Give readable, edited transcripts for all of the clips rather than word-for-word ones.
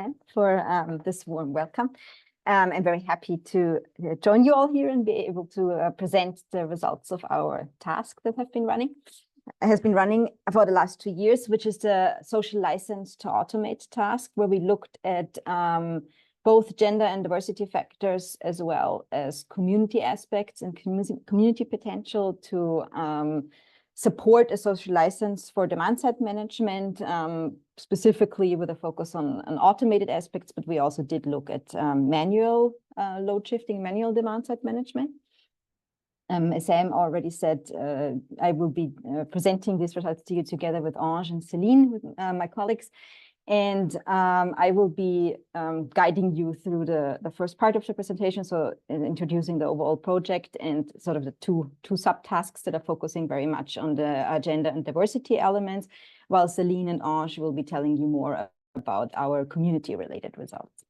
Selin, for this warm welcome. I'm very happy to join you all here and be able to present the results of our task that has been running for the last 2 years, which is the social license to automate task, where we looked at both gender and diversity factors, as well as community aspects and community potential to support a social license for demand-side management, specifically with a focus on automated aspects, but we also did look at manual load shifting, manual demand-side management. As Sam already said, I will be presenting these results to you together with Ange and Selin, with my colleagues. And I will be guiding you through the first part of the presentation, so introducing the overall project and sort of the two subtasks that are focusing very much on the gender and diversity elements, while Selin and Ange will be telling you more about our community-related results.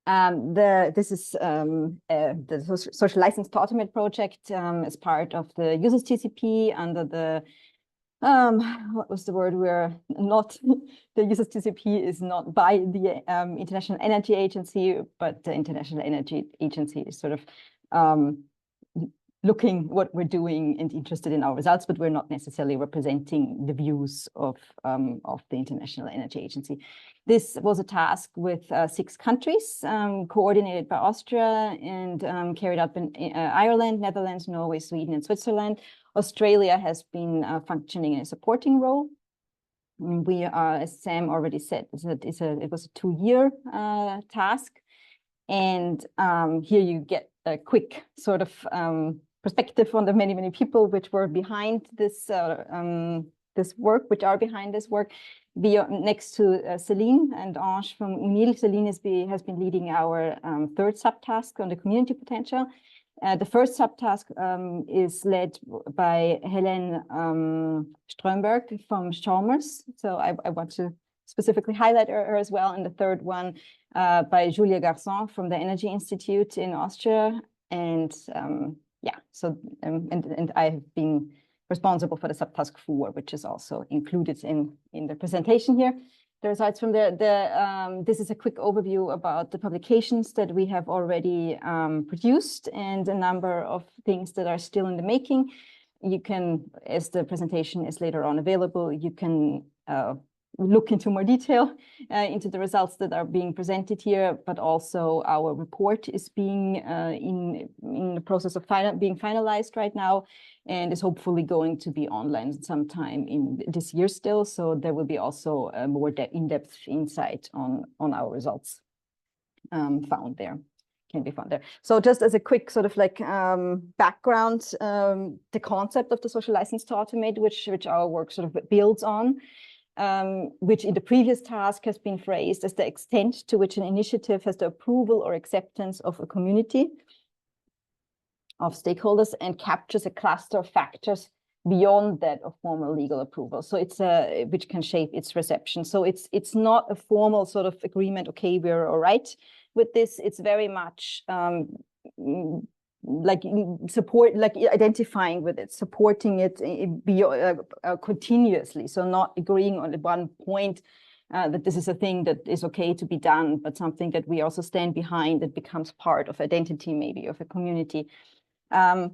This is the Social License to Automate project as part of the users TCP under the what was the word? We're not, the users TCP is not by the International Energy Agency, but the International Energy Agency is sort of looking what we're doing and interested in our results, but we're not necessarily representing the views of the International Energy Agency. This was a task with 6 countries, coordinated by Austria and carried out in Ireland, Netherlands, Norway, Sweden, and Switzerland. Australia has been functioning in a supporting role. We are, as Sam already said, it was a 2-year task. And here you get a quick sort of perspective on the many people which were behind this this work, which are behind this work. Next to Selin and Ange from UNIL, Selin has been leading our 3rd subtask on the community potential. The first subtask is led by Helen Strömberg from Chalmers. So I want to specifically highlight her as well. And the third one by Julia Garçon from the Energy Institute in Austria. And yeah, so and I have been responsible for the subtask 4, which is also included in the presentation here. The results from this is a quick overview about the publications that we have already produced and a number of things that are still in the making. You can, as the presentation is later on available, you can look into more detail into the results that are being presented here, but also our report is being in the process of being finalized right now, and is hopefully going to be online sometime in this year still. So there will be also a more in-depth insight on our results can be found there. So just as a quick sort of like background, the concept of the social license to automate, which our work sort of builds on, which in the previous task has been phrased as the extent to which an initiative has the approval or acceptance of a community of stakeholders and captures a cluster of factors beyond that of formal legal approval. So it's which can shape its reception. So it's not a formal sort of agreement, okay, we're all right with this. It's very much like support, like identifying with it, supporting it continuously. So not agreeing on the one point that this is a thing that is okay to be done, but something that we also stand behind that becomes part of identity, maybe of a community. The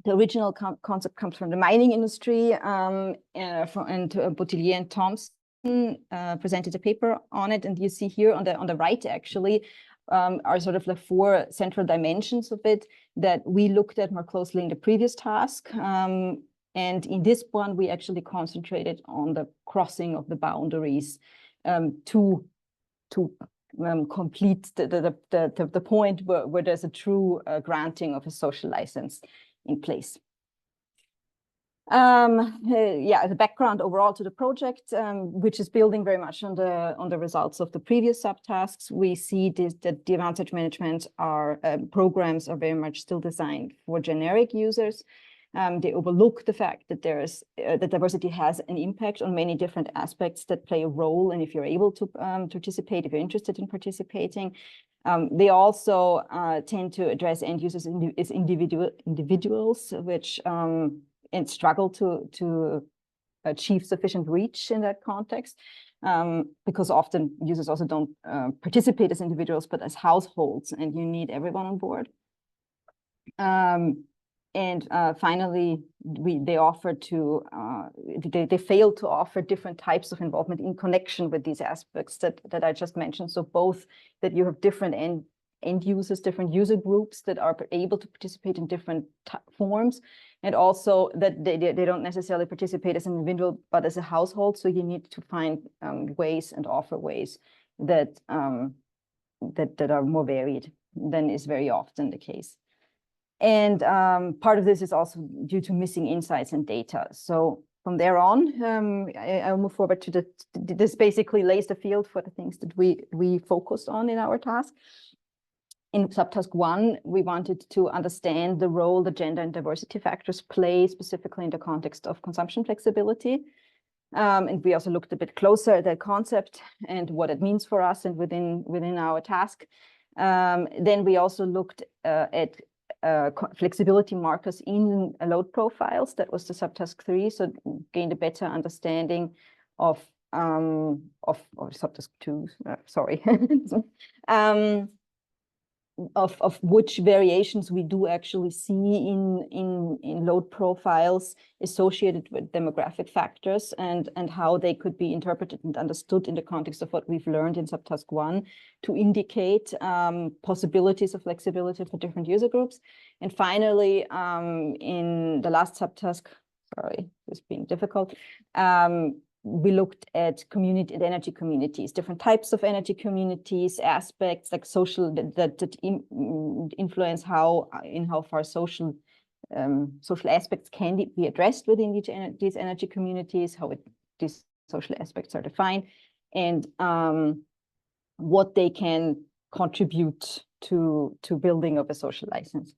original concept comes from the mining industry, and Boutillier and Thompson presented a paper on it, and you see here on the right actually are sort of the 4 central dimensions of it that we looked at more closely in the previous task. And in this one, we actually concentrated on the crossing of the boundaries to complete the point where there's a true granting of a social license in place. Yeah, the background overall to the project, which is building very much on the results of the previous subtasks. We see that demand-side management programs are very much still designed for generic users. They overlook the fact that that diversity has an impact on many different aspects that play a role, and if you're able to participate, if you're interested in participating. They also tend to address end users as individuals, which and struggle to achieve sufficient reach in that context. because often users also don't participate as individuals, but as households, and you need everyone on board. And finally, they failed to offer different types of involvement in connection with these aspects that I just mentioned. So both that you have different end users, different user groups that are able to participate in different forms, and also that they don't necessarily participate as an individual, but as a household. So you need to find ways and offer ways that that are more varied than is very often the case. And part of this is also due to missing insights and data. So from there on, I'll move forward to this basically lays the field for the things that we focused on in our task. In subtask 1, we wanted to understand the role the gender and diversity factors play, specifically in the context of consumption flexibility. And we also looked a bit closer at that concept and what it means for us and within our task. Then we also looked at flexibility markers in load profiles. That was the subtask 3. So gained a better understanding of subtask 2. Sorry. Of which variations we do actually see in load profiles associated with demographic factors, and how they could be interpreted and understood in the context of what we've learned in subtask 1 to indicate possibilities of flexibility for different user groups. And finally, in the last subtask, sorry, this being difficult, we looked at energy communities, different types of energy communities, aspects like social that influence how far social aspects can be addressed within these energy communities, how these social aspects are defined, and what they can contribute to building of a social license.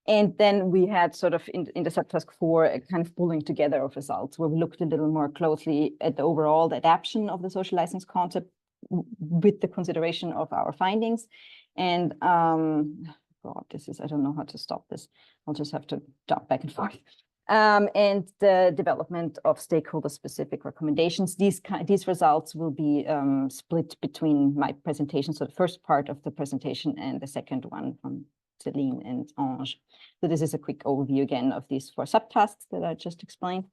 And then we had sort of in the subtask 4 a kind of pulling together of results where we looked a little more closely at the overall adaptation of the social license concept with the consideration of our findings. And God, I don't know how to stop this. I'll just have to jump back and forth. And the development of stakeholder-specific recommendations. These results will be split between my presentation, so the first part of the presentation and the second one from Selin and Ange. So this is a quick overview again of these 4 subtasks that I just explained.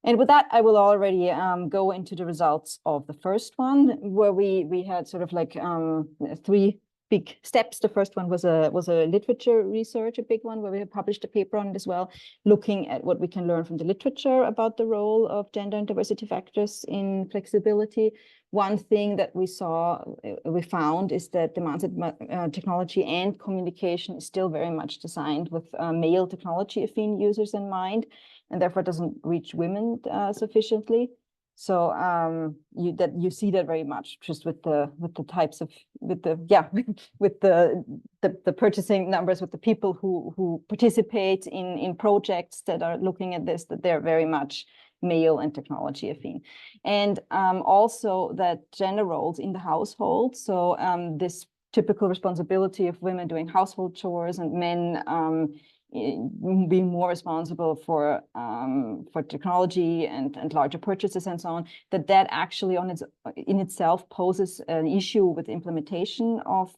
And with that, I will already go into the results of the first one, where we had sort of like 3 big steps. The first one was a literature research, a big one, where we have published a paper on it as well, looking at what we can learn from the literature about the role of gender and diversity factors in flexibility. One thing that we found is that demand-side technology and communication is still very much designed with male technology-affine users in mind, and therefore doesn't reach women sufficiently. So you see that very much just with the purchasing numbers, with the people who participate in projects that are looking at this, that they're very much male and technology affine. And also that gender roles in the household. So this typical responsibility of women doing household chores and men being more responsible for technology and larger purchases and so on, that actually in itself poses an issue with implementation of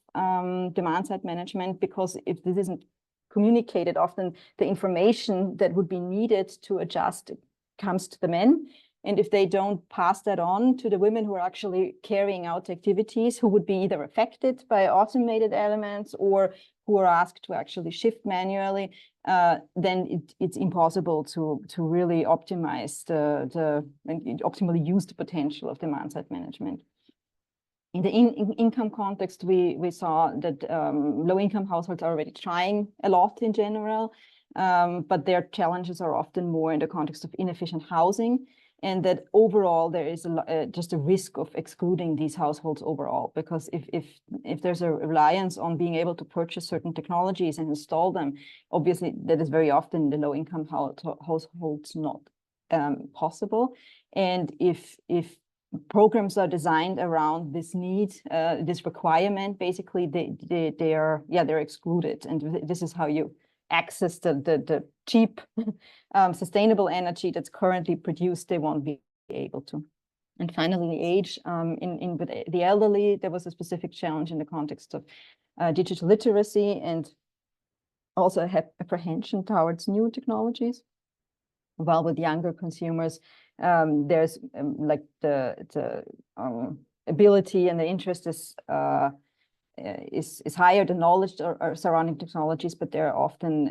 demand side management, because if this isn't communicated, often the information that would be needed to adjust comes to the men. And if they don't pass that on to the women who are actually carrying out activities, who would be either affected by automated elements or who are asked to actually shift manually, then it's impossible to really optimize and optimally use the potential of demand side management. In the income context, we saw that low-income households are already trying a lot in general, but their challenges are often more in the context of inefficient housing, and that overall there is just a risk of excluding these households overall, because if there's a reliance on being able to purchase certain technologies and install them, obviously that is very often the low-income households not possible. And if programs are designed around this need, this requirement, basically they're excluded, and this is how you access the cheap, sustainable energy that's currently produced. They won't be able to. And finally, the age. With the elderly, there was a specific challenge in the context of digital literacy and also apprehension towards new technologies. While with younger consumers, there's like the ability and the interest is higher, the knowledge or surrounding technologies, but there are often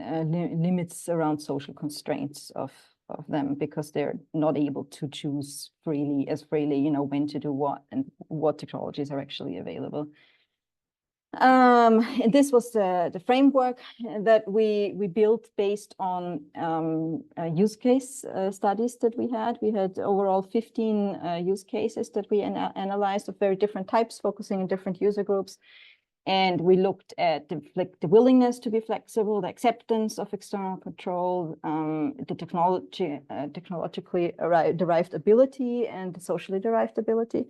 limits around social constraints of them, because they're not able to choose freely, you know, when to do what and what technologies are actually available. And this was the framework that we built based on use case studies that we had. We had overall 15 use cases that we analyzed of very different types, focusing on different user groups. And we looked at the willingness to be flexible, the acceptance of external control, the technologically derived ability, and the socially derived ability.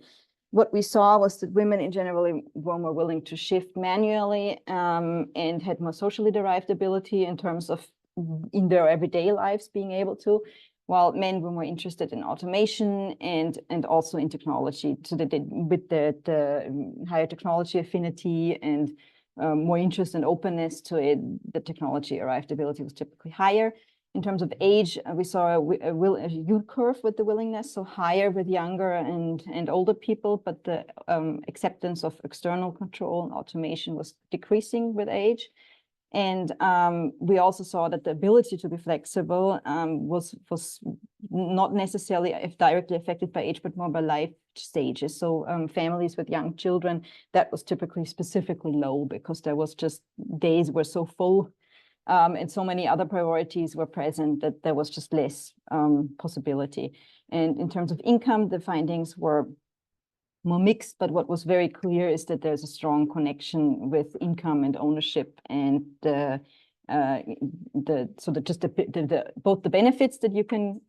What we saw was that women in general were more willing to shift manually and had more socially derived ability in terms of in their everyday lives being able to, while men were more interested in automation and also in technology. So that with the higher technology affinity and more interest and openness to it, the technology arrived ability was typically higher. In terms of age, we saw a U-curve with the willingness, so higher with younger and older people, but the acceptance of external control and automation was decreasing with age. And we also saw that the ability to be flexible was not necessarily directly affected by age, but more by life stages. So families with young children, that was typically specifically low, because there was just days were so full and so many other priorities were present that there was just less possibility. And in terms of income, the findings were more mixed, but what was very clear is that there's a strong connection with income and ownership, and both the benefits that you can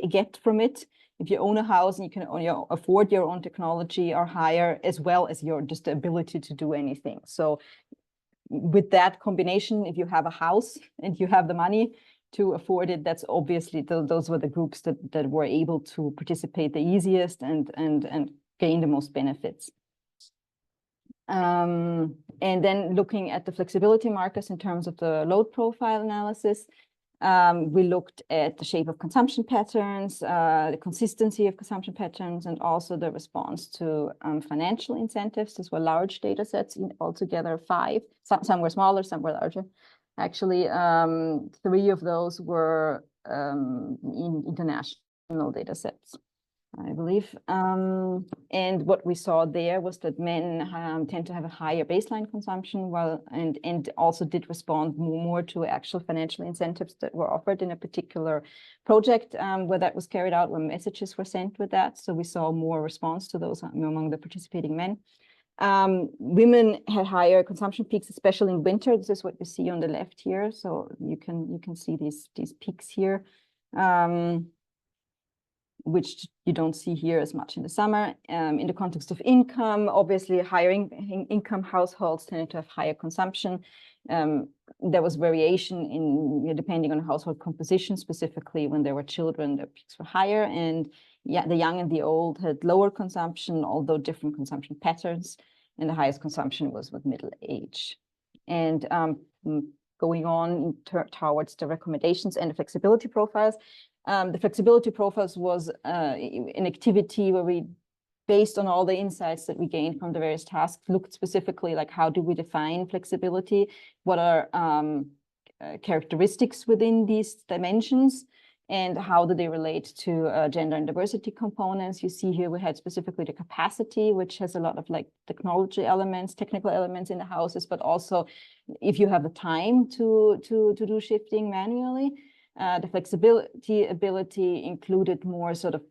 get from it. If you own a house and you can afford your own technology are higher, as well as your just the ability to do anything. So with that combination, if you have a house and you have the money to afford it, that's obviously those were the groups that were able to participate the easiest and gain the most benefits. And then looking at the flexibility markers in terms of the load profile analysis, we looked at the shape of consumption patterns, the consistency of consumption patterns, and also the response to financial incentives. These were large data sets, altogether 5. Some were smaller, some were larger. Actually, 3 of those were in international data sets, I believe. And what we saw there was that men tend to have a higher baseline consumption, and also did respond more to actual financial incentives that were offered in a particular project where that was carried out, where messages were sent with that. So we saw more response to those among the participating men. Women had higher consumption peaks, especially in winter. This is what you see on the left here. So you can see these peaks here. Which you don't see here as much in the summer. In the context of income, obviously higher income households tended to have higher consumption. There was variation in depending on household composition, specifically when there were children, the peaks were higher, and the young and the old had lower consumption, although different consumption patterns, and the highest consumption was with middle age. And going on towards the recommendations and the flexibility profiles. The flexibility profiles was an activity where we, based on all the insights that we gained from the various tasks, looked specifically like how do we define flexibility? What are characteristics within these dimensions? And how do they relate to gender and diversity components? You see here we had specifically the capacity, which has a lot of like technology elements, technical elements in the houses, but also if you have the time to do shifting manually. The flexibility ability included more sort of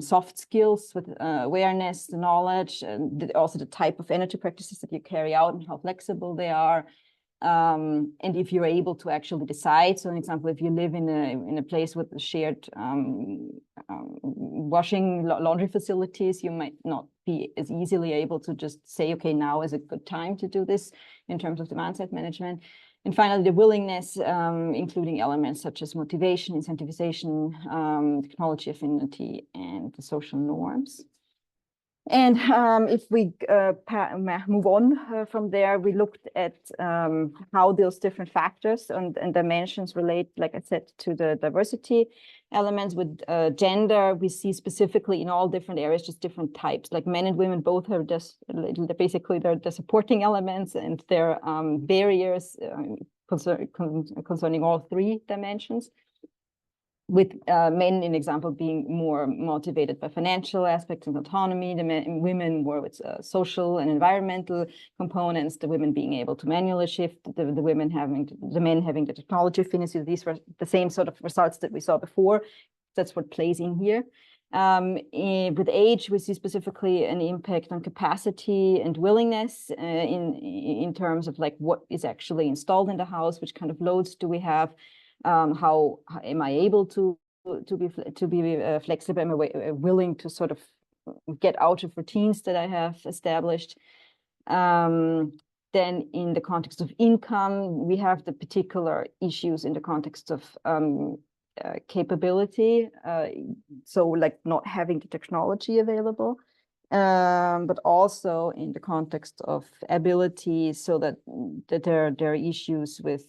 soft skills with awareness, knowledge, and also the type of energy practices that you carry out and how flexible they are. And if you're able to actually decide, so for example, if you live in a place with shared washing laundry facilities, you might not be as easily able to just say, okay, now is a good time to do this in terms of demand side management. And finally, the willingness, including elements such as motivation, incentivization, technology affinity, and the social norms. And if we move on from there, we looked at how those different factors and dimensions relate, like I said, to the diversity elements. With gender, we see specifically in all different areas just different types. Like men and women both have just basically the supporting elements and their barriers concerning all three dimensions. With men, in example, being more motivated by financial aspects and autonomy, the women more with social and environmental components, the women being able to manually shift, the men having the technology affinity. These were the same sort of results that we saw before. That's what plays in here. With age, we see specifically an impact on capacity and willingness in terms of like what is actually installed in the house, which kind of loads do we have. How am I able to be flexible? Am I willing to sort of get out of routines that I have established? Then in the context of income, we have the particular issues in the context of capability. So like not having the technology available. But also in the context of ability, so that there are issues with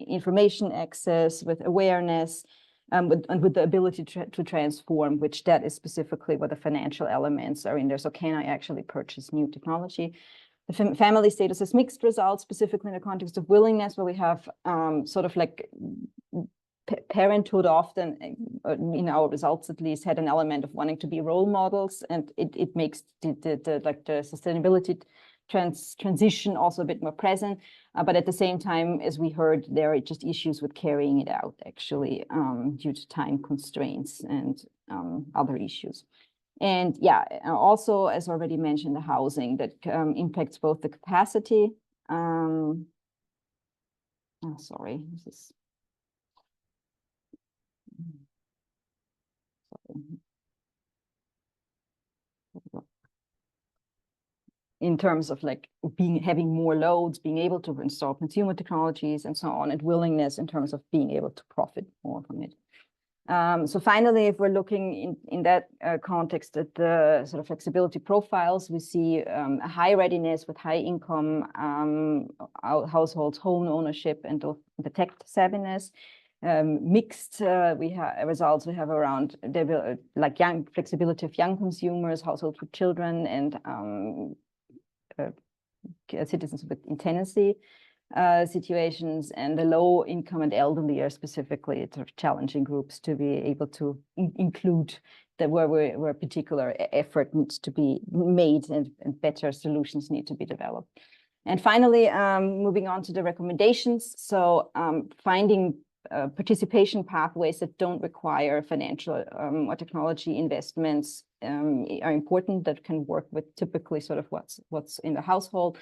information access, with awareness, and with the ability to transform, which that is specifically what the financial elements are in there. So can I actually purchase new technology? The family status is mixed results, specifically in the context of willingness, where we have sort of like parenthood often, in our results at least, had an element of wanting to be role models, and it makes the sustainability transition also a bit more present. But at the same time, as we heard, there are just issues with carrying it out actually due to time constraints and other issues. And yeah, also, as already mentioned, the housing that impacts both the capacity. Sorry, this is. In terms of like having more loads, being able to install consumer technologies and so on, and willingness in terms of being able to profit more from it. So finally, if we're looking in that context at the sort of flexibility profiles, we see a high readiness with high income households, home ownership, and the tech savviness. Mixed results we have around like young flexibility of young consumers, households with children, and citizens with tenancy situations, and the low income and elderly are specifically sort of challenging groups to be able to include that where particular effort needs to be made and better solutions need to be developed. And finally, moving on to the recommendations. So finding participation pathways that don't require financial or technology investments are important, that can work with typically sort of what's in the household.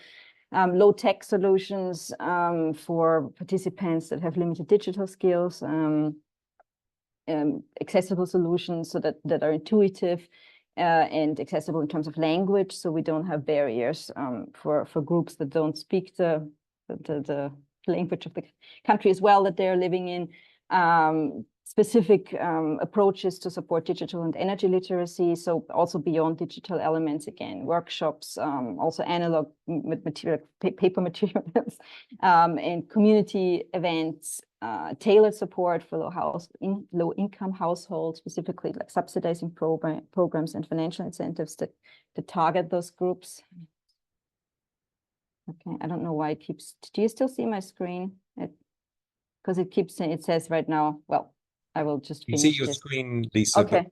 Low tech solutions for participants that have limited digital skills, accessible solutions so that are intuitive and accessible in terms of language, so we don't have barriers for groups that don't speak the language of the country as well that they're living in. Specific approaches to support digital and energy literacy, so also beyond digital elements, again, workshops, also analog material, paper materials, and community events, tailored support for low income households, specifically like subsidizing programs and financial incentives to target those groups. Okay, I don't know why it keeps, do you still see my screen? Because it keeps saying, it says right now, well, I will just finish. You see your screen, Lisa, okay. but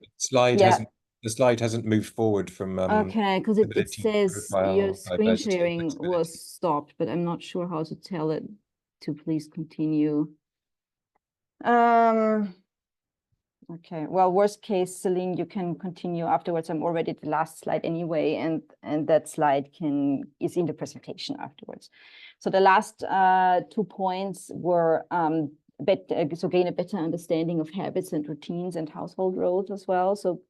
the slide hasn't moved forward from okay, because it says your screen sharing was stopped, but I'm not sure how to tell it to please continue. Okay, well, worst case, Selin, you can continue afterwards. I'm already at the last slide anyway, and that slide is in the presentation afterwards. So the last 2 points were so gain a better understanding of habits and routines and household roles as well. So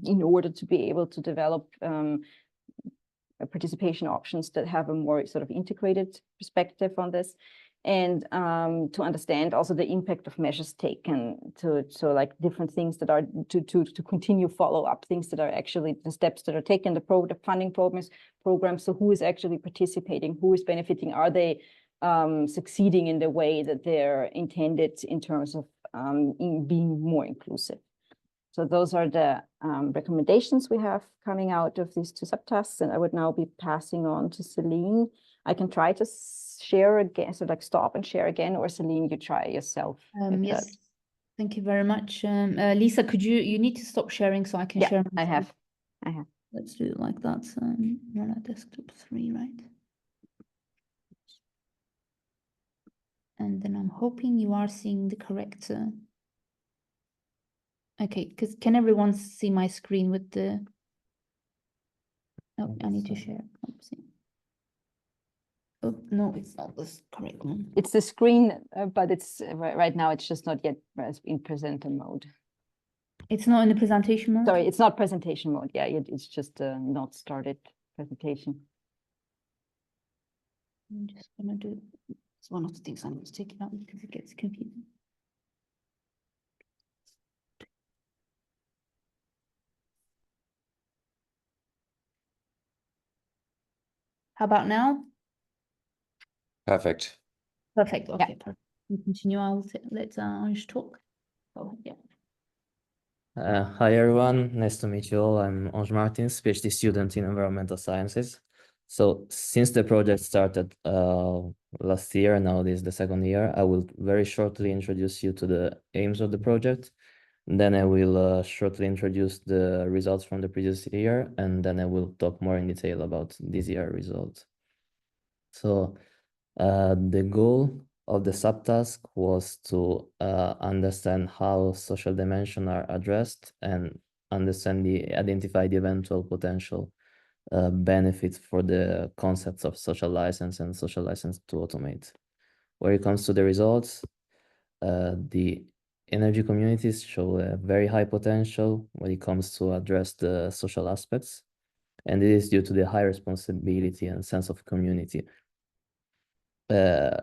in order to be able to develop participation options that have a more sort of integrated perspective on this, and to understand also the impact of measures taken so like different things that are to continue follow up, things that are actually the steps that are taken, the funding programs. So who is actually participating, who is benefiting, are they succeeding in the way that they're intended in terms of in being more inclusive. So those are the recommendations we have coming out of these two subtasks, and I would now be passing on to Selin. I can try to share again, so like stop and share again, or Selin, you try yourself. Yes, thank you very much. Lisa, could you need to stop sharing so I can share? I have. Let's do it like that. Run at desktop 3, right? And then I'm hoping you are seeing the correct. Okay, because can everyone see my screen with the? Oh, I need to share. Oopsie. Oh, no, it's not this correct one. It's the screen, but it's right now it's just not yet in presenter mode. It's not in the presentation mode? Sorry, it's not presentation mode. Yeah, it's just not started presentation. I'm just gonna do, it's one of the things I need to take it out because it gets confusing. How about now? Perfect. Perfect. Okay, perfect. We continue. I'll let Ange talk. Oh, yeah. Hi everyone, nice to meet you all. I'm Ange Martin, PhD student in environmental sciences. So since the project started last year, now this is the second year, I will very shortly introduce you to the aims of the project. Then I will shortly introduce the results from the previous year, and then I will talk more in detail about this year results. So the goal of the subtask was to understand how social dimensions are addressed and identify the eventual potential benefits for the concepts of social license and social license to automate. When it comes to the results, the energy communities show a very high potential when it comes to address the social aspects, and it is due to the high responsibility and sense of community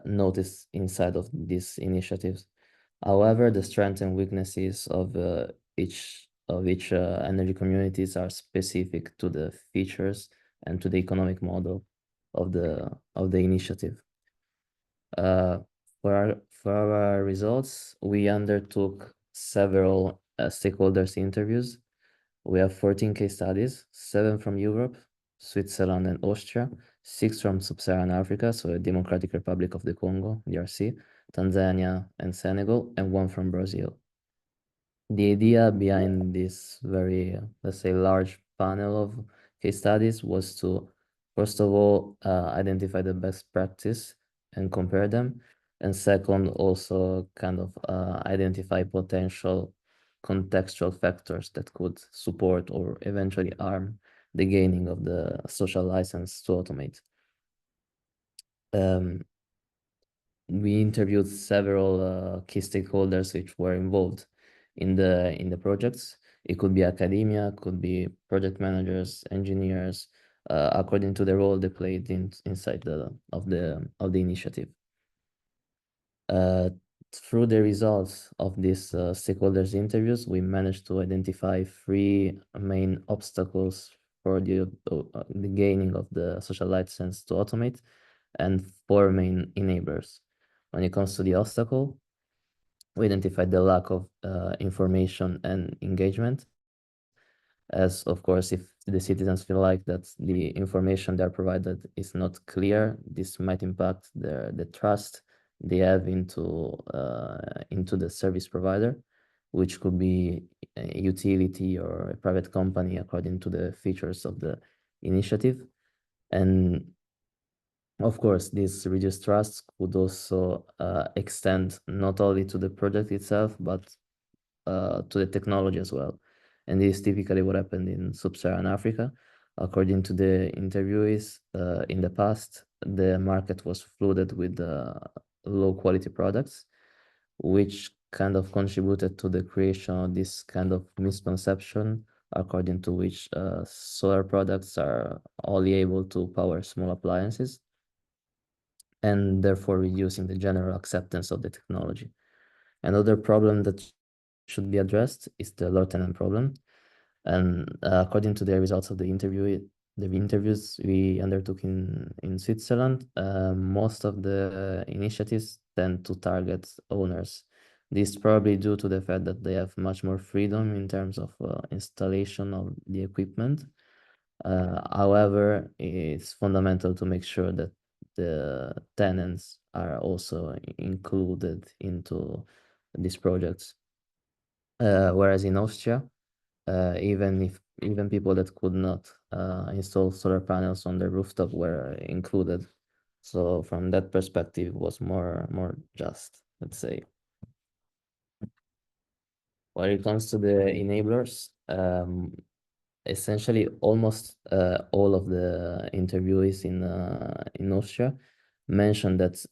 noticed inside of these initiatives. However, the strengths and weaknesses of each energy communities are specific to the features and to the economic model of the initiative. For our results, we undertook several stakeholders interviews. We have 14 case studies, 7 from Europe, Switzerland and Austria, 6 from Sub-Saharan Africa, so the Democratic Republic of the Congo, DRC, Tanzania and Senegal, and 1 from Brazil. The idea behind this very, let's say, large panel of case studies was to, first of all, identify the best practice and compare them. And second, also kind of identify potential contextual factors that could support or eventually harm the gaining of the social license to automate. We interviewed several key stakeholders which were involved in the projects. It could be academia, could be project managers, engineers, according to the role they played inside of the initiative. Through the results of these stakeholders interviews, we managed to identify 3 main obstacles for the gaining of the social license to automate, and 4 main enablers. When it comes to the obstacle, we identified the lack of information and engagement, as of course, if the citizens feel like that the information they're provided is not clear, this might impact the trust they have into the service provider, which could be a utility or a private company according to the features of the initiative. And of course, this reduced trust could also extend not only to the project itself, but to the technology as well. And this is typically what happened in Sub-Saharan Africa. According to the interviewees, in the past, the market was flooded with low quality products, which kind of contributed to the creation of this kind of misconception according to which solar products are only able to power small appliances, and therefore reducing the general acceptance of the technology. Another problem that should be addressed is the lieutenant problem. And according to the results of the interviews we undertook in Switzerland, most of the initiatives tend to target owners. This is probably due to the fact that they have much more freedom in terms of installation of the equipment. However, it's fundamental to make sure that the tenants are also included into these projects. Whereas in Austria, even people that could not install solar panels on their rooftop were included. So from that perspective, it was more just, let's say. When it comes to the enablers, essentially almost all of the interviewees in Austria mentioned that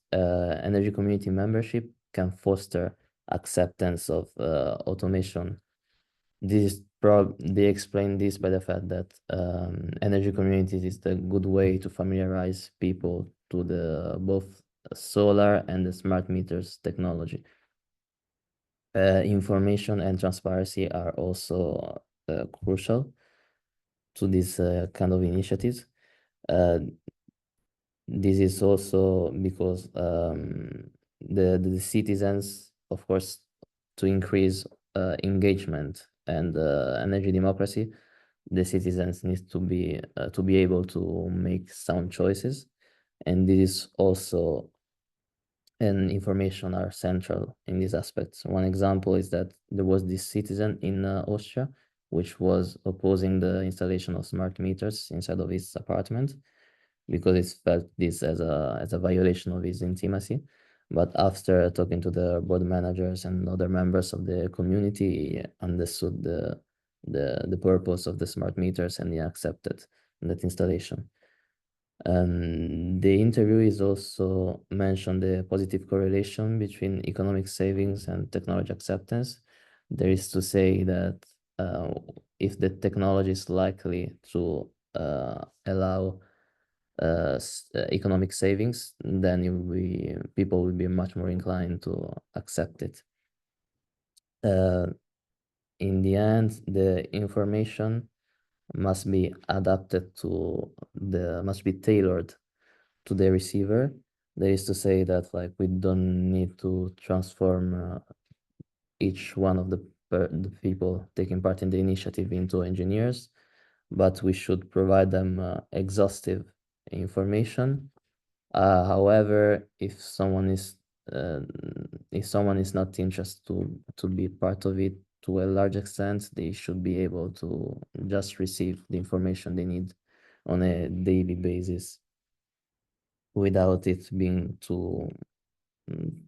energy community membership can foster acceptance of automation. They explain this by the fact that energy communities is the good way to familiarize people to the both solar and the smart meters technology. Information and transparency are also crucial to these kind of initiatives. This is also because the citizens, of course, to increase engagement and energy democracy, the citizens need to be able to make sound choices, and this is also and information are central in these aspects. One example is that there was this citizen in Austria which was opposing the installation of smart meters inside of his apartment because it felt this as a violation of his intimacy. But after talking to the board managers and other members of the community, he understood the purpose of the smart meters and he accepted that installation. The interviewees also mentioned the positive correlation between economic savings and technology acceptance. There is to say that if the technology is likely to allow economic savings, then people will be much more inclined to accept it. In the end, the information must be tailored to the receiver. That is to say that like we don't need to transform each one of the people taking part in the initiative into engineers, but we should provide them exhaustive information. However, if someone is not interested to be part of it to a large extent, they should be able to just receive the information they need on a daily basis without it being too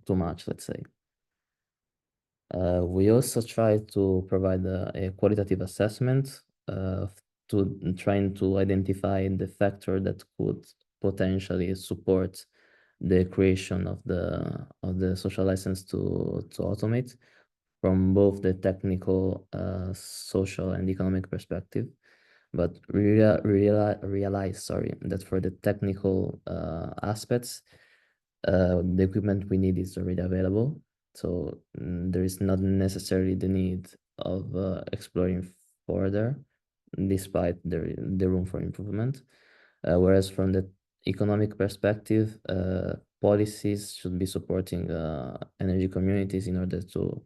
much, let's say. We also try to provide a qualitative assessment to trying to identify the factor that could potentially support the creation of the social license to automate from both the technical, social, and economic perspective. But we realize, that for the technical aspects, the equipment we need is already available. So there is not necessarily the need of exploring further, despite the room for improvement. Whereas from the economic perspective, policies should be supporting energy communities in order to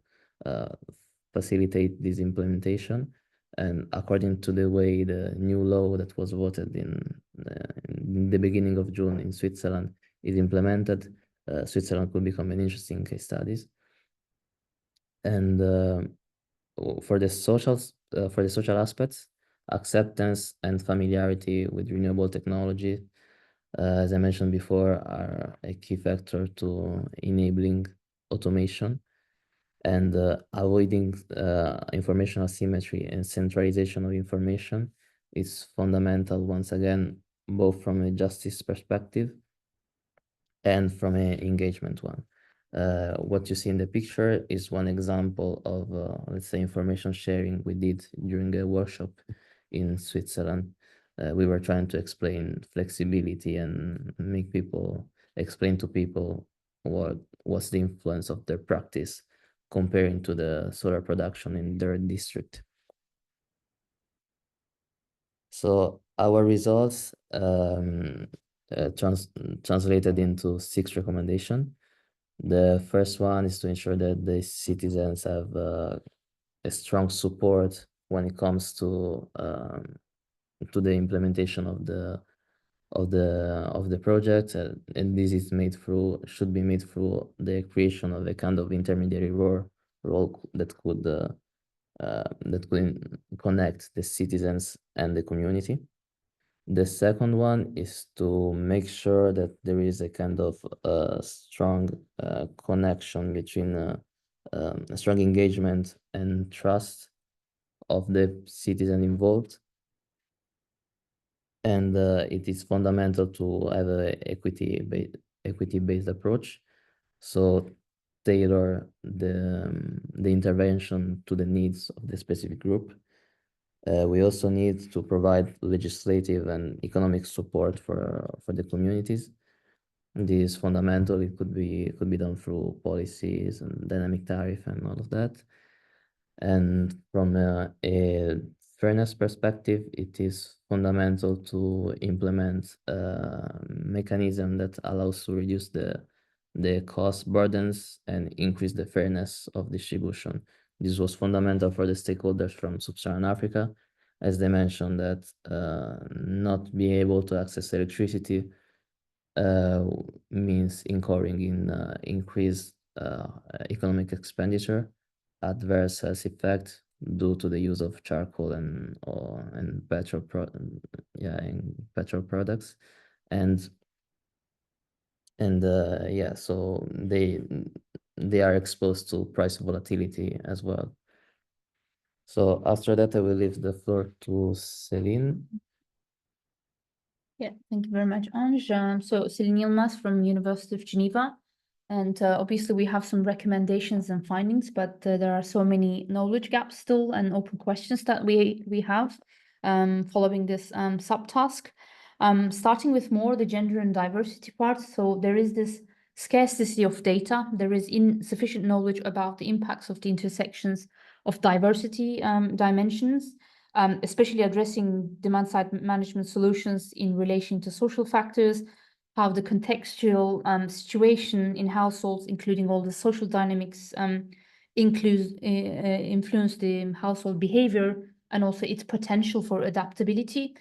facilitate this implementation. And according to the way the new law that was voted in the beginning of June in Switzerland is implemented, Switzerland could become an interesting case studies. And for the social aspects, acceptance and familiarity with renewable technology, as I mentioned before, are a key factor to enabling automation, and avoiding information asymmetry and centralization of information is fundamental, once again, both from a justice perspective and from an engagement one. What you see in the picture is one example of, let's say, information sharing we did during a workshop in Switzerland. We were trying to explain flexibility and explain to people what's the influence of their practice comparing to the solar production in their district. So our results translated into 6 recommendations. The first one is to ensure that the citizens have a strong support when it comes to the implementation of the project, and this is should be made through the creation of a kind of intermediary role that could connect the citizens and the community. The second one is to make sure that there is a kind of strong connection between a strong engagement and trust of the citizen involved. And it is fundamental to have an equity-based approach. So tailor the intervention to the needs of the specific group. We also need to provide legislative and economic support for the communities. This is fundamental. It could be done through policies and dynamic tariff and all of that. And from a fairness perspective, it is fundamental to implement a mechanism that allows to reduce the cost burdens and increase the fairness of distribution. This was fundamental for the stakeholders from Sub-Saharan Africa, as they mentioned that not being able to access electricity means incurring in increased economic expenditure, adverse health effect due to the use of charcoal and petrol products, and so they are exposed to price volatility as well. So after that, I will leave the floor to Selin. Yeah, thank you very much, Ange. So Selin Yilmaz from University of Geneva. And obviously we have some recommendations and findings, but there are so many knowledge gaps still and open questions that we have following this subtask. Starting with more the gender and diversity part. So there is this scarcity of data. There is insufficient knowledge about the impacts of the intersections of diversity dimensions, especially addressing demand-side management solutions in relation to social factors, how the contextual situation in households, including all the social dynamics, influence the household behavior and also its potential for adaptability.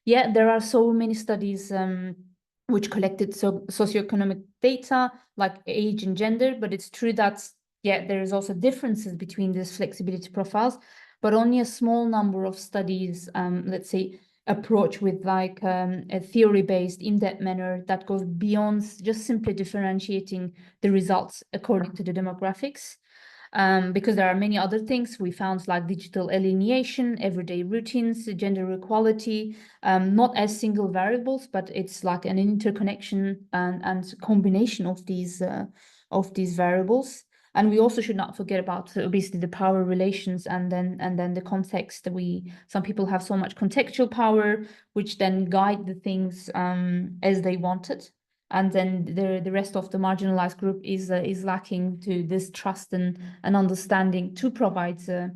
Yeah, there are so many studies which collected socioeconomic data like age and gender, but it's true that, yeah, there is also differences between these flexibility profiles, but only a small number of studies, let's say, approach with like a theory-based in-depth manner that goes beyond just simply differentiating the results according to the demographics. Because there are many other things we found, like digital alienation, everyday routines, gender equality, not as single variables, but it's like an interconnection and combination of these variables. And we also should not forget about obviously the power relations and then the context that some people have so much contextual power, which then guide the things as they want it. And then the rest of the marginalized group is lacking to this trust and understanding to provide to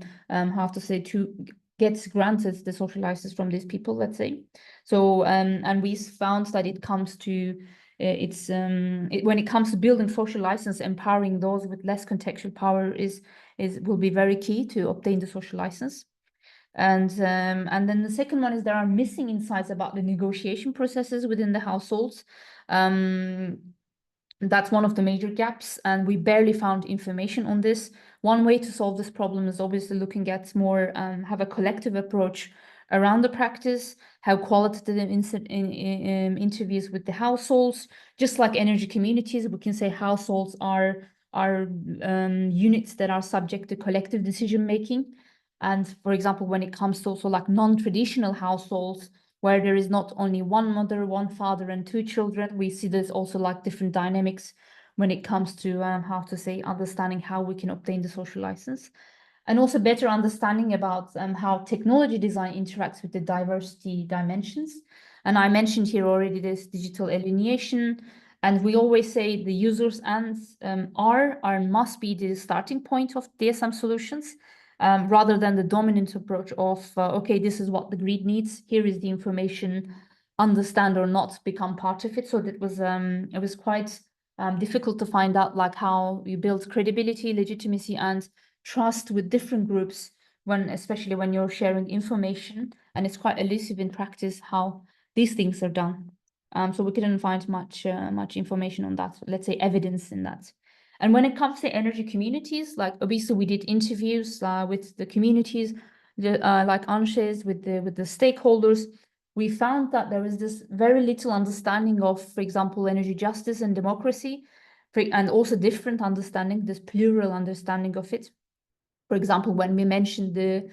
get granted the social license from these people, let's say. So and we found that it comes to when it comes to building social license, empowering those with less contextual power will be very key to obtain the social license. And then the second one is there are missing insights about the negotiation processes within the households. That's one of the major gaps, and we barely found information on this. One way to solve this problem is obviously looking at more, have a collective approach around the practice, have qualitative interviews with the households. Just like energy communities, we can say households are units that are subject to collective decision making. And for example, when it comes to also like non-traditional households, where there is not only one mother, one father, and two children, we see there's also like different dynamics when it comes to how to say understanding how we can obtain the social license, and also better understanding about how technology design interacts with the diversity dimensions. And I mentioned here already this digital alienation, and we always say the users and must be the starting point of DSM solutions, rather than the dominant approach of okay, this is what the grid needs, here is the information, understand or not become part of it. So that was it was quite difficult to find out like how you build credibility, legitimacy, and trust with different groups especially when you're sharing information, and it's quite elusive in practice how these things are done. So we couldn't find much information on that, let's say evidence in that. And when it comes to energy communities, like obviously we did interviews with the communities, like Ange's with the stakeholders. We found that there is this very little understanding of, for example, energy justice and democracy, and also different understanding, this plural understanding of it. For example, when we mentioned the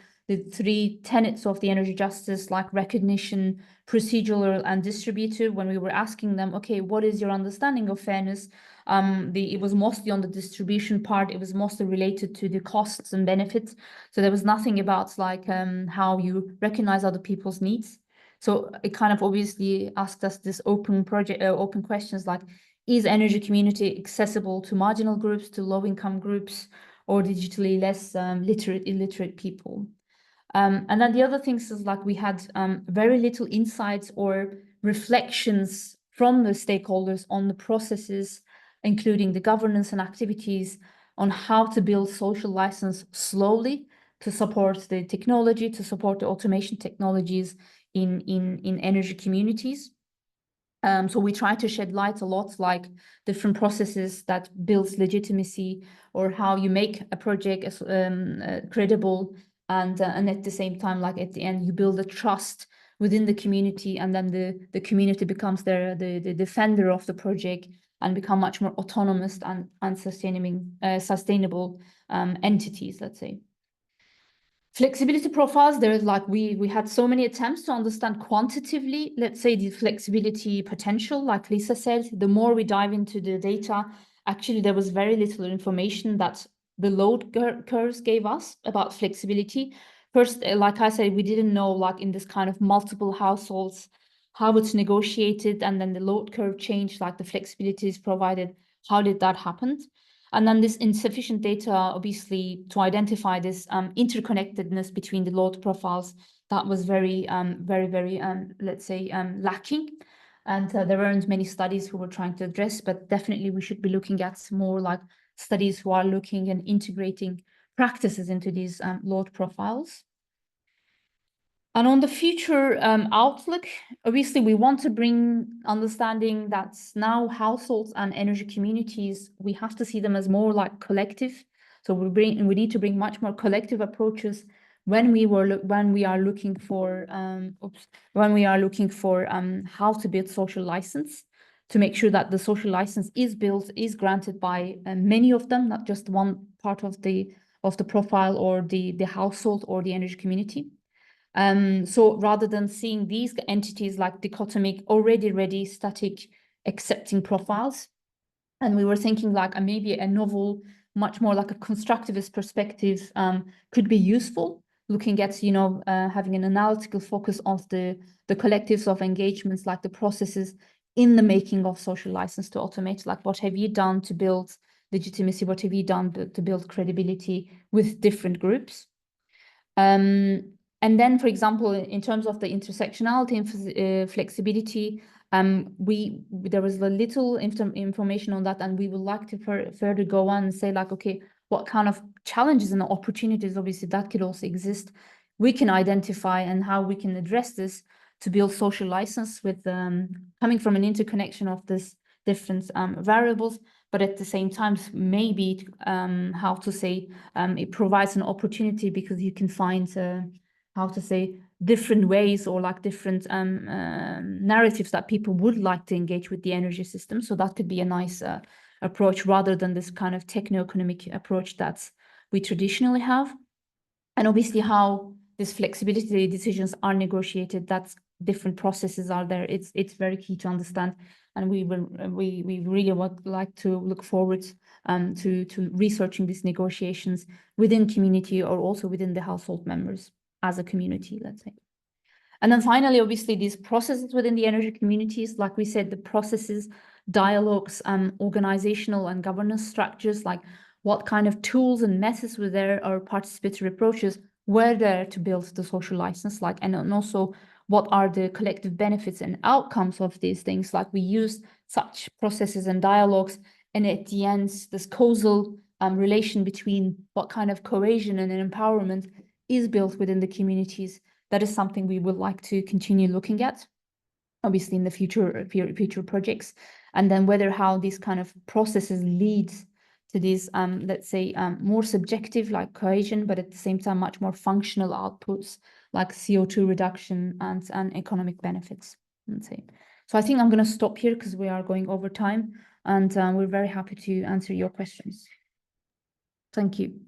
three tenets of the energy justice, like recognition, procedural, and distributive, when we were asking them, okay, what is your understanding of fairness? It was mostly on the distribution part. It was mostly related to the costs and benefits. So there was nothing about like how you recognize other people's needs. So it kind of obviously asked us this open questions like, is energy community accessible to marginal groups, to low-income groups, or digitally less illiterate people? And then the other things is like we had very little insights or reflections from the stakeholders on the processes, including the governance and activities, on how to build social license slowly to support the technology, to support the automation technologies in energy communities. So we try to shed light a lot, like different processes that builds legitimacy, or how you make a project credible, and at the same time, like at the end, you build a trust within the community, and then the community becomes the defender of the project and become much more autonomous and sustainable entities, let's say. Flexibility profiles, there's like we had so many attempts to understand quantitatively, let's say, the flexibility potential. Like Lisa said, the more we dive into the data, actually there was very little information that the load curves gave us about flexibility. First, like I said, we didn't know, like in this kind of multiple households, how it's negotiated, and then the load curve changed, like the flexibility is provided. How did that happen? And then this insufficient data, obviously, to identify this interconnectedness between the load profiles, that was very, let's say, lacking. And there weren't many studies who were trying to address, but definitely we should be looking at more like studies who are looking and integrating practices into these load profiles. And on the future outlook, obviously, we want to bring understanding that now households and energy communities, we have to see them as more like collective. So we need to bring much more collective approaches when we are looking for how to build social license, to make sure that the social license is granted by many of them, not just one part of the profile or the household or the energy community. So rather than seeing these entities like dichotomic, already ready, static, accepting profiles, and we were thinking like maybe a novel, much more like a constructivist perspective could be useful, looking at, having an analytical focus on the collectives of engagements, like the processes in the making of social license to automate, like what have you done to build legitimacy, what have you done to build credibility with different groups. And then, for example, in terms of the intersectionality and flexibility, there was a little information on that, and we would like to further go on and say like, okay, what kind of challenges and opportunities, obviously, that could also exist, we can identify, and how we can address this to build social license with coming from an interconnection of this different variables, but at the same time, maybe it provides an opportunity, because you can find different ways, or like different narratives that people would like to engage with the energy system. So that could be a nice approach, rather than this kind of techno-economic approach that we traditionally have. And obviously how these flexibility decisions are negotiated, that's different processes are there. It's very key to understand, and we really would like to look forward to researching these negotiations within community or also within the household members as a community, let's say. And then finally, obviously, these processes within the energy communities, like we said, the processes, dialogues, organizational and governance structures, like what kind of tools and methods were there, or participatory approaches were there to build the social license, like, and also what are the collective benefits and outcomes of these things, like we used such processes and dialogues, and at the end, this causal relation between what kind of cohesion and empowerment is built within the communities. That is something we would like to continue looking at, obviously in the future projects, and then whether how these kind of processes lead to these, let's say, more subjective, like cohesion, but at the same time much more functional outputs, like CO2 reduction and economic benefits, let's say. So I think I'm going to stop here because we are going over time, and we're very happy to answer your questions. Thank you.